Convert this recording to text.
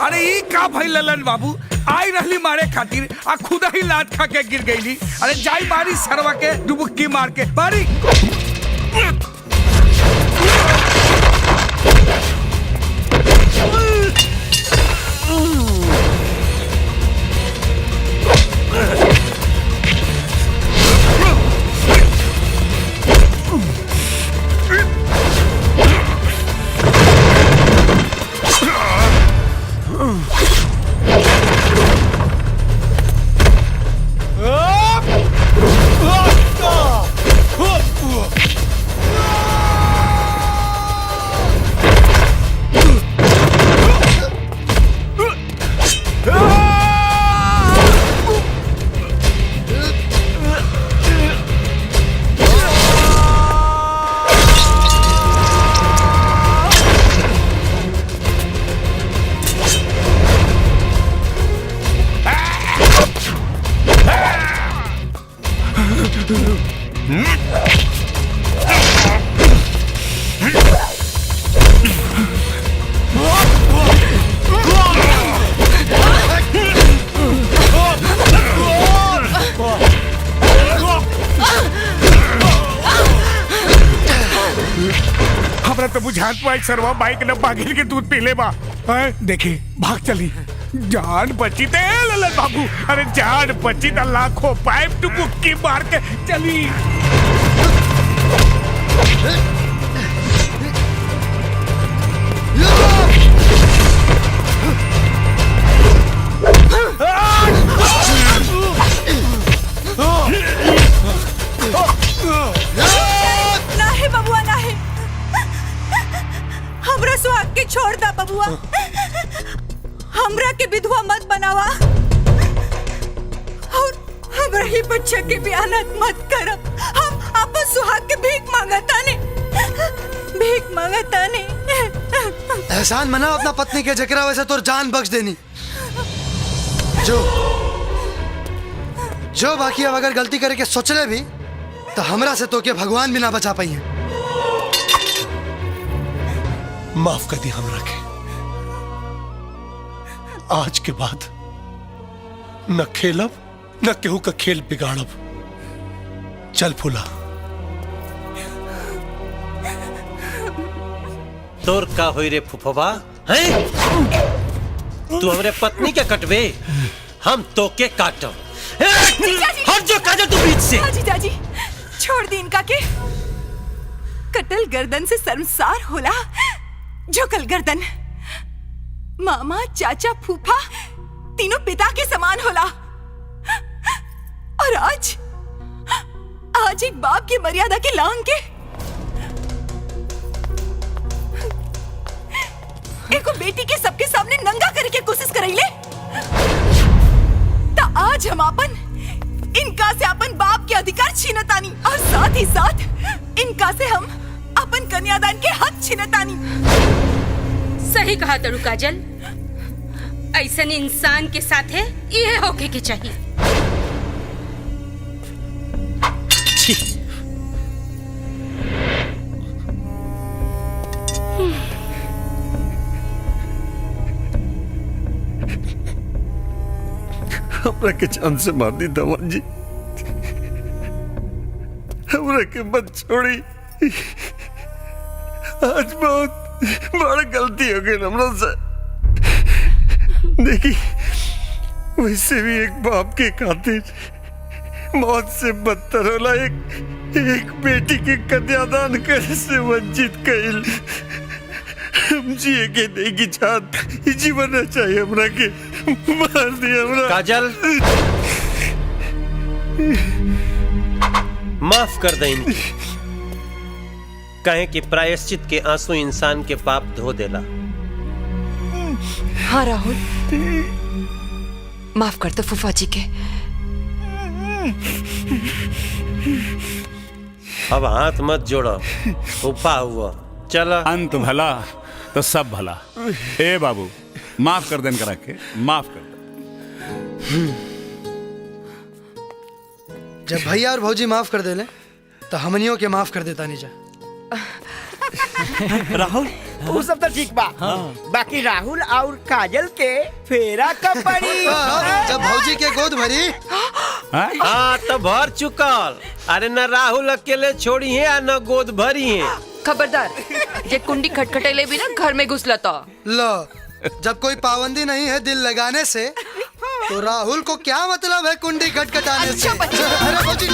अरे ई का भाई ललन बाबू आई रहली मारे खातिर आ खुदा ही लात खा के गिर गईली। अरे जाई मारी सरवा के डुबुक्की मार के मारी। तो बुझात पाई सरवा बाइक न बागिर के दूध पी ले बा। देखे भाग चली जान बची ते ललन बाबू। अरे जान बची तो लाखों पाइप डुबुक्की मार के चली। नाही बबुआ नाही, हमरा सुहाग के छोड़ दा बबुआ। हमरा के विधवा मत बनावा और हमरा ही बच्चा के बियानत मत करब। हम आपन सुहाग के भीख मांगताने, भीख मांगताने। एहसान मना अपना पत्नी के जकरा वैसे तो जान बख्श देनी। जो बाकी अब अगर गलती करे के सोचले भी तो हमरा से तो के भगवान भी ना बचा पाई है। माफ कर दी हमरा के। आज के बाद न खेलब न केहू का खेल बिगाड़ब। चल फूला। तोर का होई रे फुफवा हैं? तू हमरे पत्नी के कटबे, हम तो के काटब। हट जो काजल तू बीच से। जीजाजी छोड़ दी इनका के। कटल गर्दन से शर्मसार होला, झुकल गर्दन। मामा चाचा फूफा तीनों पिता के समान होला। और आज एक बाप की मर्यादा की लांग के एको बेटी के सबके सामने नंगा करे के कोशिश करैले। तो आज हम इनका से अपन बाप के अधिकार छीनतानी और साथ ही साथ इनका से हम अपन कन्यादान के हक छीनतानी। सही कहा तरू काजल, ऐसन इंसान के साथ है ये होके के चाहिए। हमरा के जान से मार दी धवन जी। हमरा के मत छोड़ी। आज बहुत बड़ा गलती हो गई हमरा से। देखी वैसे भी एक बाप के खातिर मौत से बदतर होला एक बेटी के कन्यादान करे से वंचित कइल। हम जिए के नहीं की चाहत, जीवन चाहिए हमरा के। मार दिया हमरा। काजल माफ कर दे इनकी। कहे कि प्रायश्चित के आंसू इंसान के पाप धो देला। हाँ राहुल, माफ कर दो फूफा जी के। अब हाथ मत जोड़ो, फूफा हुआ। चलो। अंत भला तो सब भला। ए बाबू, माफ कर देन करा के, माफ कर दे। जब भैया और भौजी माफ कर देले तो हमनियों के माफ कर देता नहीं जा। राहुल वो सब तो ठीक बा। बाकी राहुल और काजल के फेरा कब पड़ी? जब भौजी के गोद भरी। हाँ तो भर चुकल। अरे न राहुल अकेले छोड़ी है न गोद भरी है। खबरदार, ये कुंडी खटखटेले भी ना घर में घुस लता। लो, जब कोई पाबंदी नहीं है दिल लगाने से, तो राहुल को क्या मतलब है कुंडी खटखटाने से? अरे भौजी